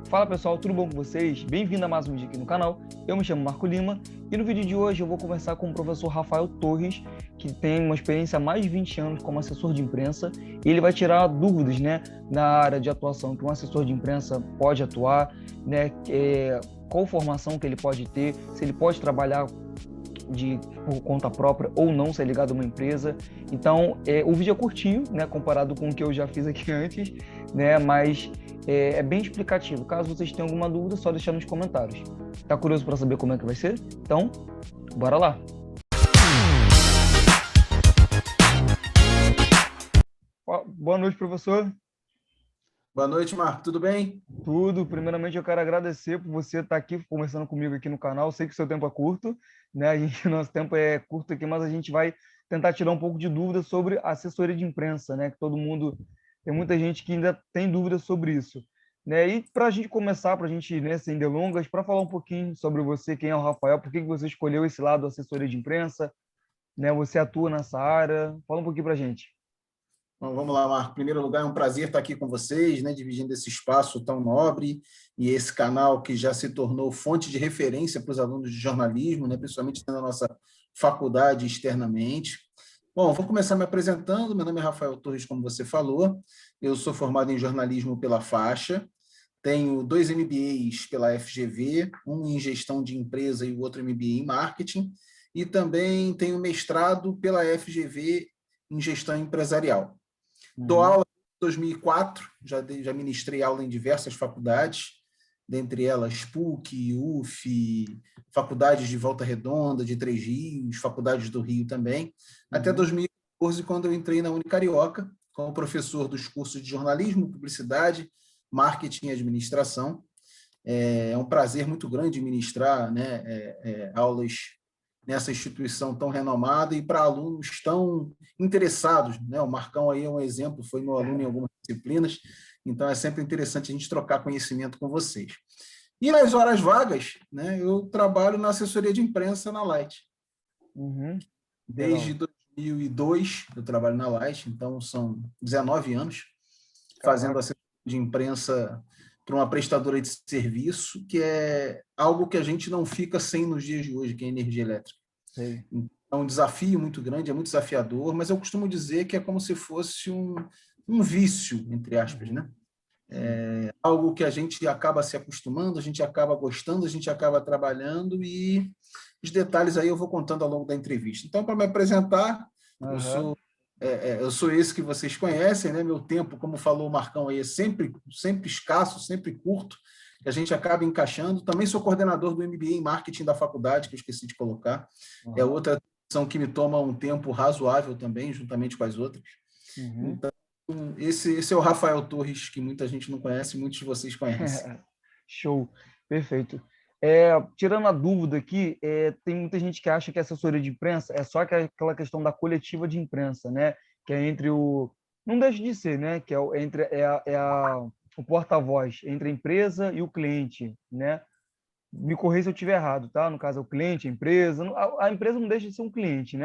Fala pessoal, tudo bom com vocês? Bem-vindo a mais um vídeo aqui no canal. Eu me chamo Marco Lima e no vídeo de hoje eu vou conversar com o professor Rafael Torres, que tem uma experiência há mais de 20 anos como assessor de imprensa, e ele vai tirar dúvidas, na área de atuação que um assessor de imprensa pode atuar, qual formação que ele pode ter, se ele pode trabalhar por conta própria ou não, ser ligado a uma empresa. Então, o vídeo é curtinho, comparado com o que eu já fiz aqui antes, mas é bem explicativo. Caso vocês tenham alguma dúvida, só deixar nos comentários. Tá curioso para saber como é que vai ser? Então, bora lá! Boa noite, professor. Boa noite, Marco. Tudo bem? Tudo. Primeiramente, eu quero agradecer por você estar aqui conversando comigo aqui no canal. Eu sei que o seu tempo é curto, nosso tempo é curto aqui, mas a gente vai tentar tirar um pouco de dúvida sobre assessoria de imprensa, que todo mundo, tem muita gente que ainda tem dúvidas sobre isso, E para a gente começar, para a gente, sem delongas, para falar um pouquinho sobre você, quem é o Rafael, por que você escolheu esse lado da assessoria de imprensa, Você atua nessa área? Fala um pouquinho para a gente. Bom, vamos lá, Marco. Em primeiro lugar, é um prazer estar aqui com vocês, dividindo esse espaço tão nobre e esse canal que já se tornou fonte de referência para os alunos de jornalismo, principalmente na nossa faculdade externamente. Bom, vou começar me apresentando. Meu nome é Rafael Torres, como você falou. Eu sou formado em jornalismo pela Faixa, tenho 2 MBAs pela FGV, um em gestão de empresa e o outro MBA em marketing, e também tenho mestrado pela FGV em gestão empresarial. Dou aula em 2004, já ministrei aula em diversas faculdades, dentre elas PUC, UF, faculdades de Volta Redonda, de Três Rios, faculdades do Rio também, até 2014, quando eu entrei na Unicarioca, como professor dos cursos de jornalismo, publicidade, marketing e administração. É um prazer muito grande ministrar aulas nessa instituição tão renomada e para alunos tão interessados. O Marcão aí é um exemplo, foi meu aluno em algumas disciplinas, então é sempre interessante a gente trocar conhecimento com vocês. E nas horas vagas, eu trabalho na assessoria de imprensa na Light. Desde 2002 eu trabalho na Light, então são 19 anos fazendo assessoria de imprensa para uma prestadora de serviço, que é algo que a gente não fica sem nos dias de hoje, que é a energia elétrica. Sei. É um desafio muito grande, é muito desafiador, mas eu costumo dizer que é como se fosse um vício, entre aspas, É algo que a gente acaba se acostumando, a gente acaba gostando, a gente acaba trabalhando, e os detalhes aí eu vou contando ao longo da entrevista. Então, para me apresentar, eu sou esse que vocês conhecem, Meu tempo, como falou o Marcão aí, é sempre escasso, sempre curto, que a gente acaba encaixando. Também sou coordenador do MBA em Marketing da faculdade, que eu esqueci de colocar. É outra ação que me toma um tempo razoável também, juntamente com as outras. Então, esse é o Rafael Torres, que muita gente não conhece, muitos de vocês conhecem. Show, perfeito. Tirando a dúvida aqui, tem muita gente que acha que a assessoria de imprensa é só aquela questão da coletiva de imprensa, Que é entre o... Não deixa de ser, Que o porta-voz entre a empresa e o cliente, Me corrija se eu estiver errado, tá? No caso, é o cliente, a empresa. A empresa não deixa de ser um cliente,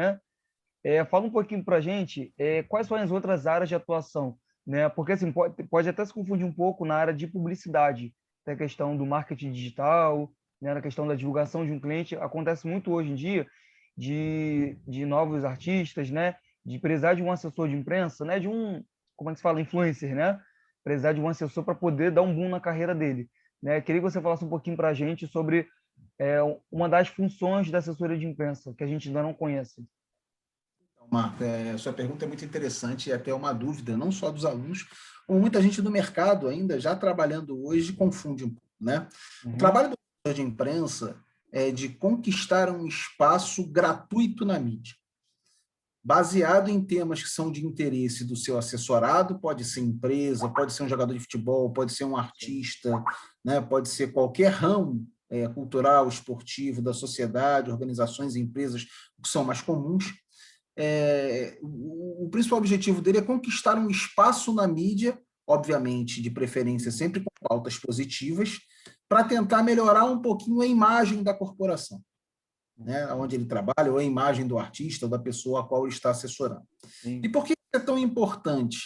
Fala um pouquinho para a gente quais são as outras áreas de atuação, Porque assim, pode até se confundir um pouco na área de publicidade, tem a questão do marketing digital, na questão da divulgação de um cliente. Acontece muito hoje em dia de novos artistas, De precisar de um assessor de imprensa, de um, como é que se fala, influencer, Precisar de um assessor para poder dar um boom na carreira dele, Queria que você falasse um pouquinho para a gente sobre uma das funções da assessoria de imprensa, que a gente ainda não conhece. Marco, a sua pergunta é muito interessante e até uma dúvida, não só dos alunos, como muita gente do mercado ainda já trabalhando hoje confunde um pouco, O trabalho do assessor de imprensa é de conquistar um espaço gratuito na mídia, baseado em temas que são de interesse do seu assessorado. Pode ser empresa, pode ser um jogador de futebol, pode ser um artista, pode ser qualquer ramo cultural, esportivo, da sociedade, organizações e empresas que são mais comuns. O principal objetivo dele é conquistar um espaço na mídia, obviamente, de preferência sempre com pautas positivas, para tentar melhorar um pouquinho a imagem da corporação, onde ele trabalha, ou a imagem do artista, ou da pessoa a qual ele está assessorando. Sim. E por que é tão importante?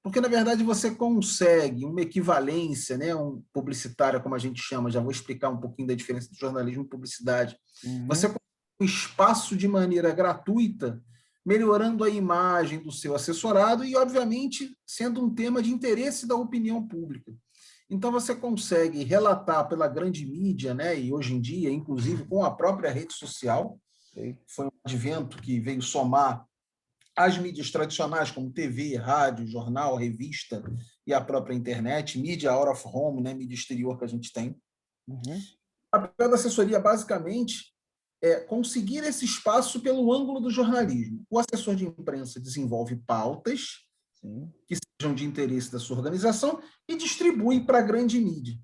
Porque, na verdade, você consegue uma equivalência, né, publicitária, como a gente chama, já vou explicar um pouquinho da diferença de jornalismo e publicidade. Você consegue um espaço de maneira gratuita, melhorando a imagem do seu assessorado e, obviamente, sendo um tema de interesse da opinião pública. Então, você consegue relatar pela grande mídia, né, e hoje em dia, inclusive com a própria rede social, foi um advento que veio somar as mídias tradicionais, como TV, rádio, jornal, revista e a própria internet, mídia out of home, né, mídia exterior que a gente tem. O papel da assessoria, basicamente, é conseguir esse espaço pelo ângulo do jornalismo. O assessor de imprensa desenvolve pautas que sejam de interesse da sua organização e distribui para a grande mídia.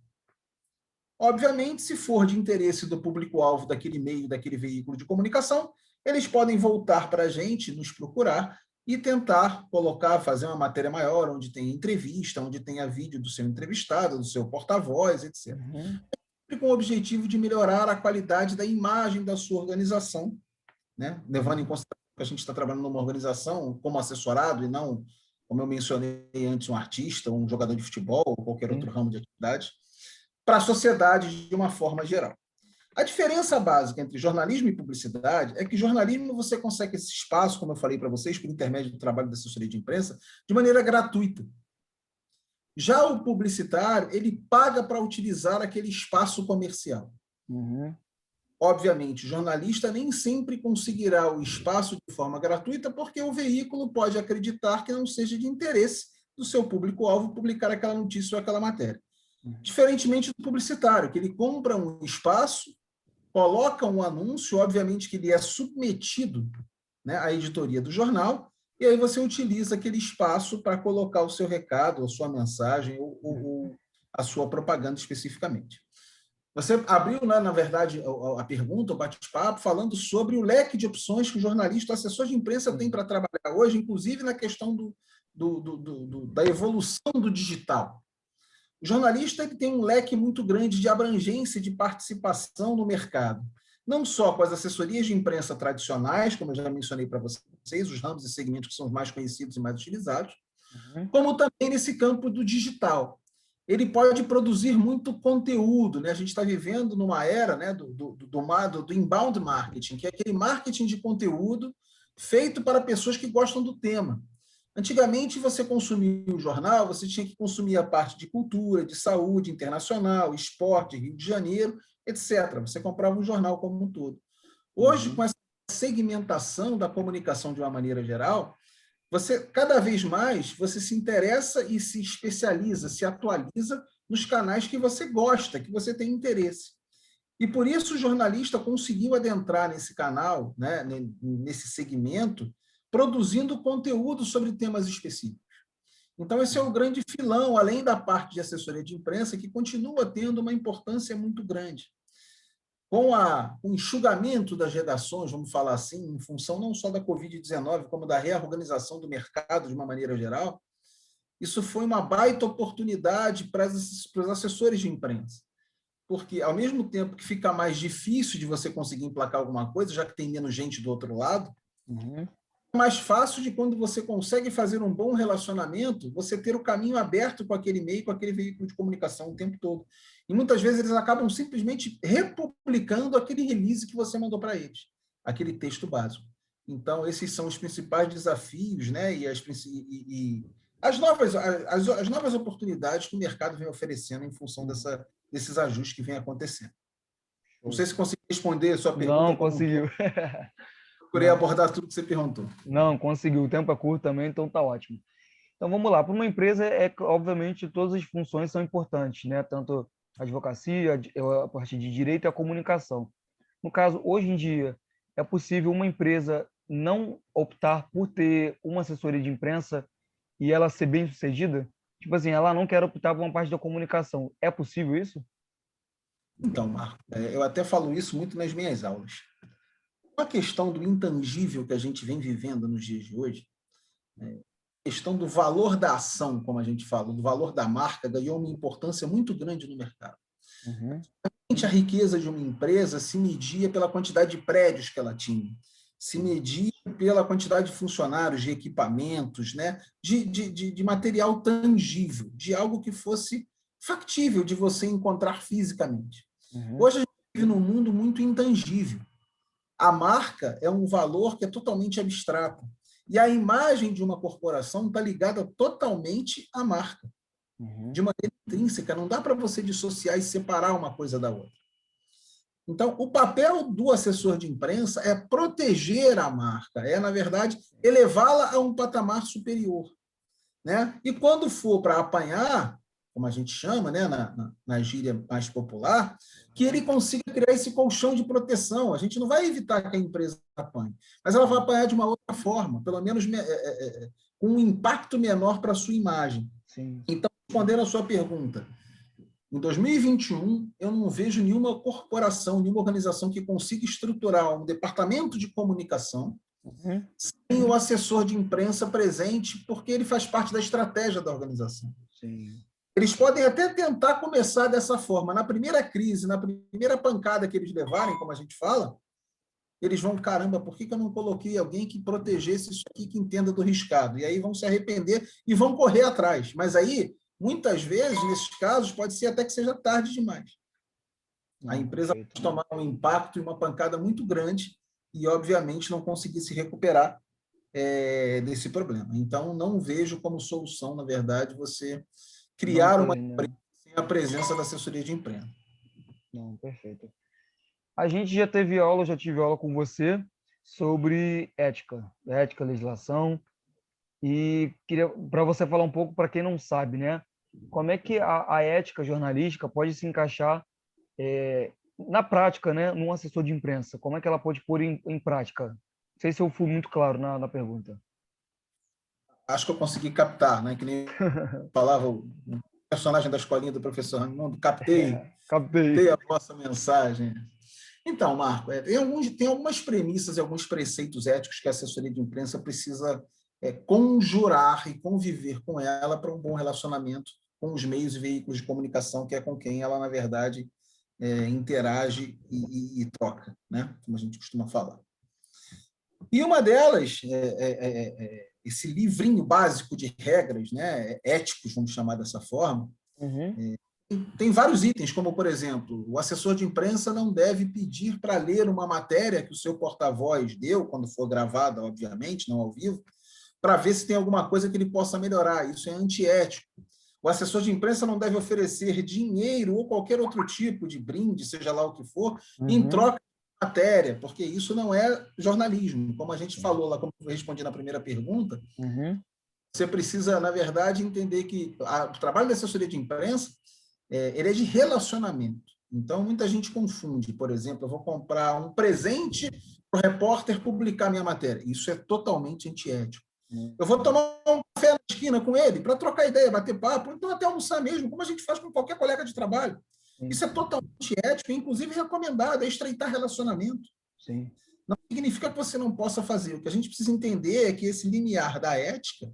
Obviamente, se for de interesse do público-alvo daquele meio, daquele veículo de comunicação, eles podem voltar para a gente, nos procurar e tentar colocar, fazer uma matéria maior, onde tem entrevista, onde tenha vídeo do seu entrevistado, do seu porta-voz, etc. Sempre com o objetivo de melhorar a qualidade da imagem da sua organização, né? Levando em consideração que a gente está trabalhando numa organização como assessorado e não, como eu mencionei antes, um artista, um jogador de futebol ou qualquer outro ramo de atividade, para a sociedade de uma forma geral. A diferença básica entre jornalismo e publicidade é que jornalismo você consegue esse espaço, como eu falei para vocês, por intermédio do trabalho da assessoria de imprensa, de maneira gratuita. Já o publicitário, ele paga para utilizar aquele espaço comercial. Obviamente, o jornalista nem sempre conseguirá o espaço de forma gratuita, porque o veículo pode acreditar que não seja de interesse do seu público-alvo publicar aquela notícia ou aquela matéria. Diferentemente do publicitário, que ele compra um espaço, coloca um anúncio, obviamente que ele é submetido, né, à editoria do jornal, e aí você utiliza aquele espaço para colocar o seu recado, a sua mensagem ou a sua propaganda especificamente. Você abriu, né, na verdade, a pergunta, o bate-papo, falando sobre o leque de opções que o jornalista, o assessor de imprensa tem para trabalhar hoje, inclusive na questão da evolução do digital. O jornalista ele tem um leque muito grande de abrangência e de participação no mercado, não só com as assessorias de imprensa tradicionais, como eu já mencionei para vocês, os ramos e segmentos que são os mais conhecidos e mais utilizados, como também nesse campo do digital. Ele pode produzir muito conteúdo, né? A gente está vivendo numa era, né, do inbound marketing, que é aquele marketing de conteúdo feito para pessoas que gostam do tema. Antigamente, você consumia o jornal, você tinha que consumir a parte de cultura, de saúde internacional, esporte, Rio de Janeiro, etc. Você comprava um jornal como um todo. Hoje, com essa segmentação da comunicação de uma maneira geral, você, cada vez mais, você se interessa e se especializa, se atualiza nos canais que você gosta, que você tem interesse. E por isso o jornalista conseguiu adentrar nesse canal, né, nesse segmento, produzindo conteúdo sobre temas específicos. Então, esse é o grande filão, além da parte de assessoria de imprensa, que continua tendo uma importância muito grande. Com o enxugamento das redações, vamos falar assim, em função não só da Covid-19, como da reorganização do mercado de uma maneira geral, isso foi uma baita oportunidade para os assessores de imprensa. Porque, ao mesmo tempo que fica mais difícil de você conseguir emplacar alguma coisa, já que tem menos gente do outro lado, é mais fácil de quando você consegue fazer um bom relacionamento, você ter o caminho aberto com aquele meio, com aquele veículo de comunicação o tempo todo. E muitas vezes eles acabam simplesmente republicando aquele release que você mandou para eles, aquele texto básico. Então, esses são os principais desafios, né? E as novas oportunidades que o mercado vem oferecendo em função desses ajustes que vem acontecendo. Não sei se consegui responder a sua pergunta. Não, conseguiu. Procurei abordar tudo que você perguntou. Não, conseguiu. O tempo é curto também, então tá ótimo. Então vamos lá. Para uma empresa, obviamente, todas as funções são importantes, né? Tanto a advocacia, a parte de direito e a comunicação. No caso, hoje em dia, é possível uma empresa não optar por ter uma assessoria de imprensa e ela ser bem-sucedida? Tipo assim, ela não quer optar por uma parte da comunicação. É possível isso? Então, Marco, eu até falo isso muito nas minhas aulas. A questão do intangível que a gente vem vivendo nos dias de hoje, a questão do valor da ação, como a gente fala, do valor da marca, ganhou uma importância muito grande no mercado. A riqueza de uma empresa se media pela quantidade de prédios que ela tinha, se media pela quantidade de funcionários, de equipamentos, né? de material tangível, de algo que fosse factível de você encontrar fisicamente. Uhum. Hoje a gente vive num mundo muito intangível. A marca é um valor que é totalmente abstrato. E a imagem de uma corporação está ligada totalmente à marca, Uhum. de maneira intrínseca. Não dá para você dissociar e separar uma coisa da outra. Então, o papel do assessor de imprensa é proteger a marca, na verdade, elevá-la a um patamar superior. Né? E quando for para apanhar, como a gente chama, né, na gíria mais popular, que ele consiga criar esse colchão de proteção. A gente não vai evitar que a empresa apanhe, mas ela vai apanhar de uma outra forma, pelo menos com um impacto menor para a sua imagem. Sim. Então, respondendo a sua pergunta, em 2021, eu não vejo nenhuma corporação, nenhuma organização que consiga estruturar um departamento de comunicação sem o assessor de imprensa presente, porque ele faz parte da estratégia da organização. Sim. Eles podem até tentar começar dessa forma. Na primeira crise, na primeira pancada que eles levarem, como a gente fala, eles vão, caramba, por que eu não coloquei alguém que protegesse isso aqui, que entenda do riscado? E aí vão se arrepender e vão correr atrás. Mas aí, muitas vezes, nesses casos, pode ser até que seja tarde demais. A empresa pode tomar um impacto e uma pancada muito grande e, obviamente, não conseguir se recuperar desse problema. Então, não vejo como solução, na verdade, você criar uma empresa sem a presença da assessoria de imprensa. Não, perfeito. A gente já teve aula, já tive aula com você sobre ética, legislação, e queria para você falar um pouco para quem não sabe, né? Como é que a ética jornalística pode se encaixar na prática, né, num assessor de imprensa? Como é que ela pode pôr em prática? Não sei se eu fui muito claro na pergunta. Acho que eu consegui captar, né? Que nem falava o personagem da escolinha do professor Raimundo, captei a vossa mensagem. Então, Marco, tem algumas premissas e alguns preceitos éticos que a assessoria de imprensa precisa conjurar e conviver com ela para um bom relacionamento com os meios e veículos de comunicação, que é com quem ela, na verdade, interage e troca, né? Como a gente costuma falar. E uma delas, esse livrinho básico de regras, né, éticos, vamos chamar dessa forma, tem vários itens, como, por exemplo, o assessor de imprensa não deve pedir para ler uma matéria que o seu porta-voz deu, quando for gravada, obviamente, não ao vivo, para ver se tem alguma coisa que ele possa melhorar. Isso é antiético. O assessor de imprensa não deve oferecer dinheiro ou qualquer outro tipo de brinde, seja lá o que for, em troca de matéria, porque isso não é jornalismo. Como a gente falou lá, como eu respondi na primeira pergunta, você precisa, na verdade, entender que o trabalho da assessoria de imprensa ele é de relacionamento. Então, muita gente confunde. Por exemplo, eu vou comprar um presente para o repórter publicar minha matéria. Isso é totalmente antiético. Eu vou tomar um café na esquina com ele para trocar ideia, bater papo, então até almoçar mesmo, como a gente faz com qualquer colega de trabalho. Isso é totalmente ético e, inclusive, recomendado, é estreitar relacionamento. Sim. Não significa que você não possa fazer. O que a gente precisa entender é que esse limiar da ética,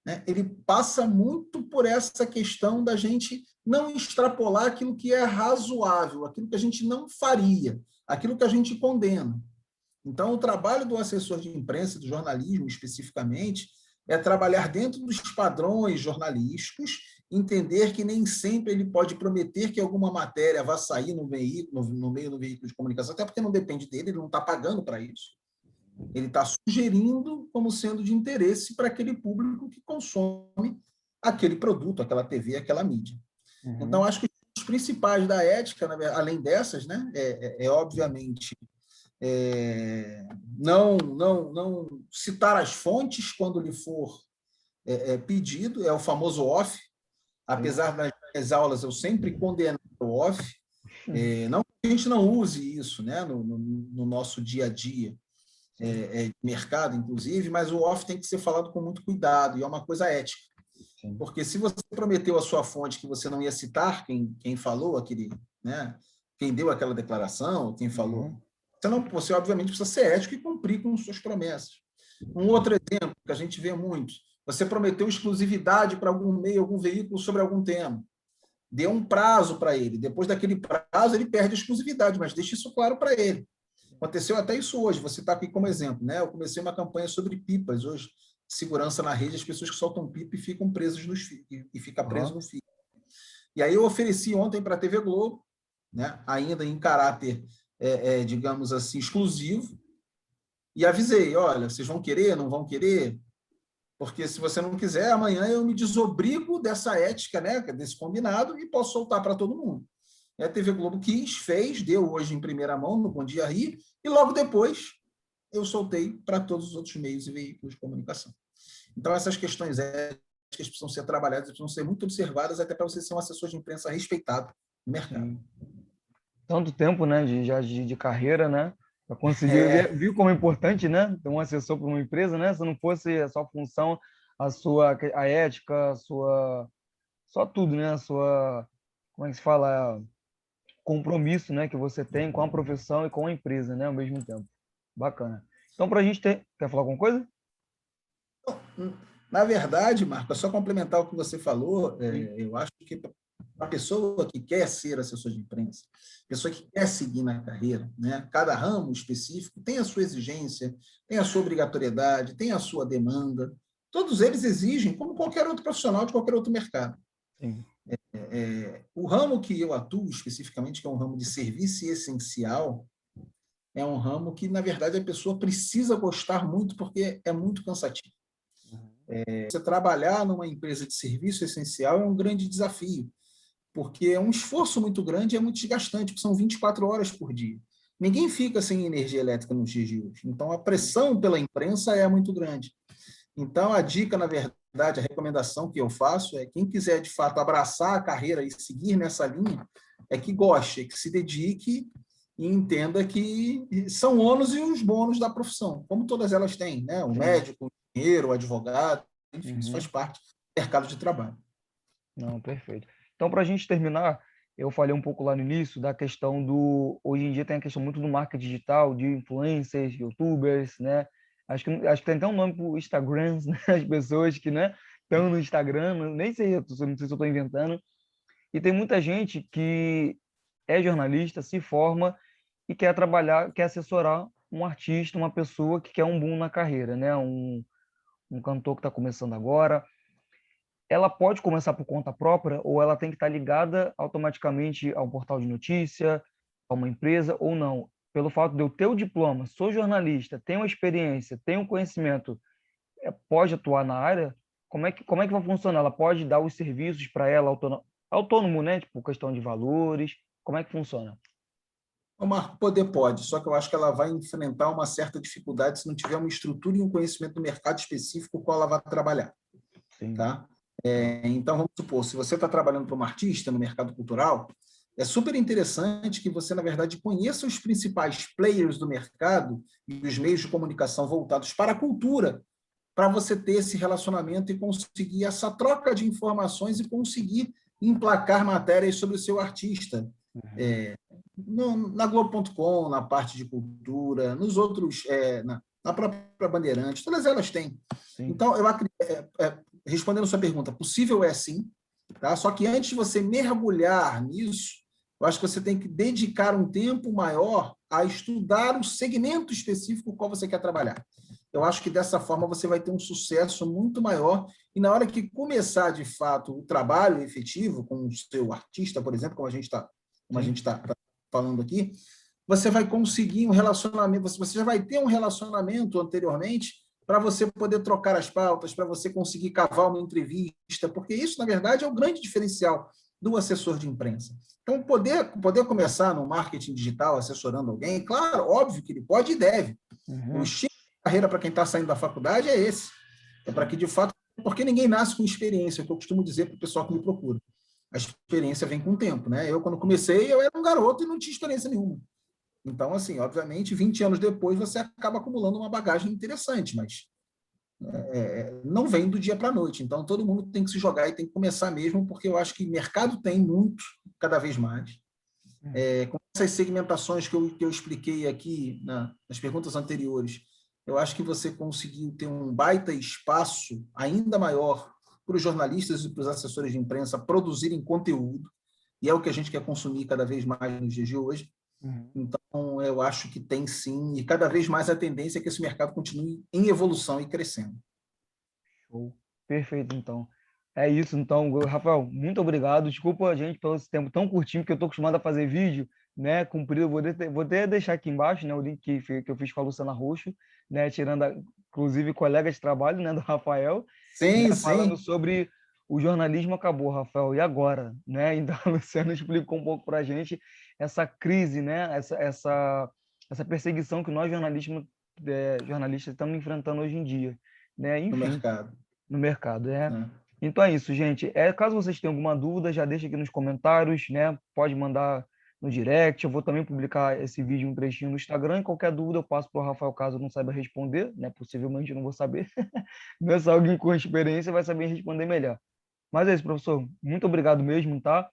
né, ele passa muito por essa questão da gente não extrapolar aquilo que é razoável, aquilo que a gente não faria, aquilo que a gente condena. Então, o trabalho do assessor de imprensa, do jornalismo especificamente, é trabalhar dentro dos padrões jornalísticos, entender que nem sempre ele pode prometer que alguma matéria vá sair no meio do veículo de comunicação, até porque não depende dele, ele não está pagando para isso. Ele está sugerindo como sendo de interesse para aquele público que consome aquele produto, aquela TV, aquela mídia. Então, acho que os principais da ética, além dessas, né, obviamente, não citar as fontes quando lhe for pedido, é o famoso off. Apesar das minhas aulas, eu sempre condeno o off. Não que a gente não use isso, né, no nosso dia a dia, de mercado, inclusive, mas o off tem que ser falado com muito cuidado, e é uma coisa ética. Porque se você prometeu a sua fonte que você não ia citar quem falou aquele, né, quem deu aquela declaração, quem falou, você obviamente precisa ser ético e cumprir com suas promessas. Um outro exemplo que a gente vê muito, você prometeu exclusividade para algum meio, algum veículo sobre algum tema. Deu um prazo para ele. Depois daquele prazo, ele perde a exclusividade, mas deixa isso claro para ele. Aconteceu até isso hoje, você está aqui como exemplo, né? Eu comecei uma campanha sobre pipas hoje, segurança na rede, as pessoas que soltam pipa e ficam presas nos fios, e fica preso no fio. E aí eu ofereci ontem para a TV Globo, né? Ainda em caráter, digamos assim, exclusivo, e avisei, olha, vocês vão querer, não vão querer? Porque se você não quiser, amanhã eu me desobrigo dessa ética, né? Desse combinado, e posso soltar para todo mundo. E a TV Globo quis, fez, deu hoje em primeira mão, no Bom Dia Rio, e logo depois eu soltei para todos os outros meios e veículos de comunicação. Então, essas questões éticas precisam ser trabalhadas, precisam ser muito observadas, até para você ser um assessor de imprensa respeitado no mercado. Sim. Tanto tempo, né, de carreira, né, para conseguir viu como é importante, né, ter um assessor para uma empresa, né, se não fosse a sua função, a ética, só tudo, né, a sua, como é que se fala, compromisso, né, que você tem com a profissão e com a empresa, né, ao mesmo tempo. Bacana. Então, para a gente ter, quer falar alguma coisa? Na verdade, Marco, é só complementar o que você falou, eu acho que a pessoa que quer ser assessor de imprensa, pessoa que quer seguir na carreira, né, cada ramo específico tem a sua exigência, tem a sua obrigatoriedade, tem a sua demanda. Todos eles exigem, como qualquer outro profissional de qualquer outro mercado. Sim. O ramo que eu atuo especificamente, que é um ramo de serviço essencial, é um ramo que, na verdade, a pessoa precisa gostar muito, porque é muito cansativo. Você trabalhar numa empresa de serviço essencial é um grande desafio, porque é um esforço muito grande e é muito desgastante, porque são 24 horas por dia. Ninguém fica sem energia elétrica nos dias de hoje. Então, a pressão pela imprensa é muito grande. Então, a dica, na verdade, a recomendação que eu faço é quem quiser, de fato, abraçar a carreira e seguir nessa linha, é que goste, que se dedique e entenda que são ônus e os bônus da profissão, como todas elas têm, né? O médico, o engenheiro, o advogado, enfim, isso faz parte do mercado de trabalho. Não, perfeito. Então, para a gente terminar, eu falei um pouco lá no início da questão do... Hoje em dia tem a questão muito do marketing digital, de influencers, youtubers, né? Acho que tem até um nome para o Instagram, né? As pessoas que, né, estão no Instagram, nem sei, não sei se eu estou inventando. E tem muita gente que é jornalista, se forma e quer trabalhar, quer assessorar um artista, uma pessoa que quer um boom na carreira, né? Um cantor que está começando agora. Ela pode começar por conta própria ou ela tem que estar ligada automaticamente ao portal de notícia, a uma empresa ou não? Pelo fato de eu ter o diploma, sou jornalista, tenho experiência, tenho conhecimento, pode atuar na área? Como é que vai funcionar? Ela pode dar os serviços para ela autônomo, né? Tipo, questão de valores. Como é que funciona? O Marco, poder pode, só que eu acho que ela vai enfrentar uma certa dificuldade se não tiver uma estrutura e um conhecimento do mercado específico com o qual ela vai trabalhar. Sim. Tá? Então, vamos supor, se você está trabalhando para uma artista no mercado cultural, é super interessante que você, na verdade, conheça os principais players do mercado e os meios de comunicação voltados para a cultura, para você ter esse relacionamento e conseguir essa troca de informações e conseguir emplacar matérias sobre o seu artista. Na Globo.com, na parte de cultura, nos outros, na própria Bandeirantes, todas elas têm. Sim. Então, eu acredito, respondendo a sua pergunta, possível é sim, tá? Só que antes de você mergulhar nisso, eu acho que você tem que dedicar um tempo maior a estudar o segmento específico com o qual você quer trabalhar. Eu acho que dessa forma você vai ter um sucesso muito maior e na hora que começar, de fato, o trabalho efetivo com o seu artista, por exemplo, como a gente está falando aqui, você vai conseguir um relacionamento, você já vai ter um relacionamento anteriormente para você poder trocar as pautas, para você conseguir cavar uma entrevista, porque isso, na verdade, é o grande diferencial do assessor de imprensa. Então, poder começar no marketing digital assessorando alguém, claro, óbvio que ele pode e deve. O estilo de carreira para quem está saindo da faculdade é esse. É para que, de fato, porque ninguém nasce com experiência, é o que eu costumo dizer para o pessoal que me procura. A experiência vem com o tempo, né? Eu, quando comecei, eu era um garoto e não tinha experiência nenhuma. Então, assim, obviamente, 20 anos depois, você acaba acumulando uma bagagem interessante, mas não vem do dia para a noite. Então, todo mundo tem que se jogar e tem que começar mesmo, porque eu acho que mercado tem muito, cada vez mais. Com essas segmentações que eu expliquei aqui nas perguntas anteriores, eu acho que você conseguiu ter um baita espaço ainda maior para os jornalistas e para os assessores de imprensa produzirem conteúdo, e é o que a gente quer consumir cada vez mais nos dias de hoje. Então, eu acho que tem sim, e cada vez mais a tendência é que esse mercado continue em evolução e crescendo. Show. Perfeito, então. É isso, então, Rafael, muito obrigado. Desculpa a gente pelo esse tempo tão curtinho, porque eu estou acostumado a fazer vídeo, né, comprido. Vou até deixar aqui embaixo, né, o link que eu fiz com a Luciana Roxo, né, inclusive, colega de trabalho, né, do Rafael, né, Sim, falando sim. sobre o jornalismo acabou, Rafael, e agora? Né? Então, a Luciana explicou um pouco para a gente essa crise, né, essa perseguição que nós, jornalistas, estamos enfrentando hoje em dia. Né? No Enfim, mercado. no mercado. Né? Então é isso, gente. Caso vocês tenham alguma dúvida, já deixa aqui nos comentários, né? Pode mandar no direct. Eu vou também publicar esse vídeo um trechinho no Instagram. E qualquer dúvida eu passo para o Rafael caso eu não saiba responder, né? Possivelmente eu não vou saber. Mas alguém com experiência vai saber responder melhor. Mas é isso, professor. Muito obrigado mesmo, tá?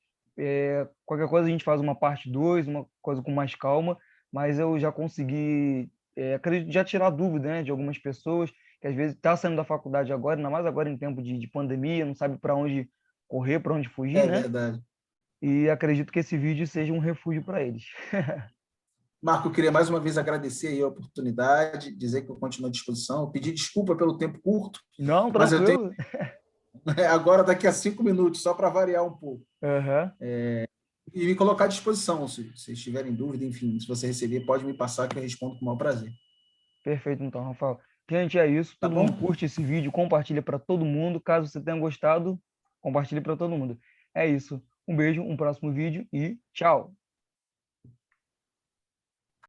Qualquer coisa a gente faz uma parte 2, uma coisa com mais calma, mas eu já consegui, acredito, já tirar dúvida, né, de algumas pessoas que às vezes está saindo da faculdade agora, ainda mais agora em tempo de pandemia, não sabe para onde correr, para onde fugir, É né? verdade. E acredito que esse vídeo seja um refúgio para eles. Marco, eu queria mais uma vez agradecer aí a oportunidade, dizer que eu continuo à disposição, pedir desculpa pelo tempo curto, Não, mas eu tenho tranquilo. agora daqui a 5 minutos, só para variar um pouco. Uhum. E me colocar à disposição, se estiverem dúvida, enfim, se você receber, pode me passar que eu respondo com o maior prazer. Perfeito, então, Rafael. Gente, é isso. Tá Todo bom? mundo curte esse vídeo, compartilha para todo mundo. Caso você tenha gostado, compartilhe para todo mundo. É isso. Um beijo, um próximo vídeo e tchau!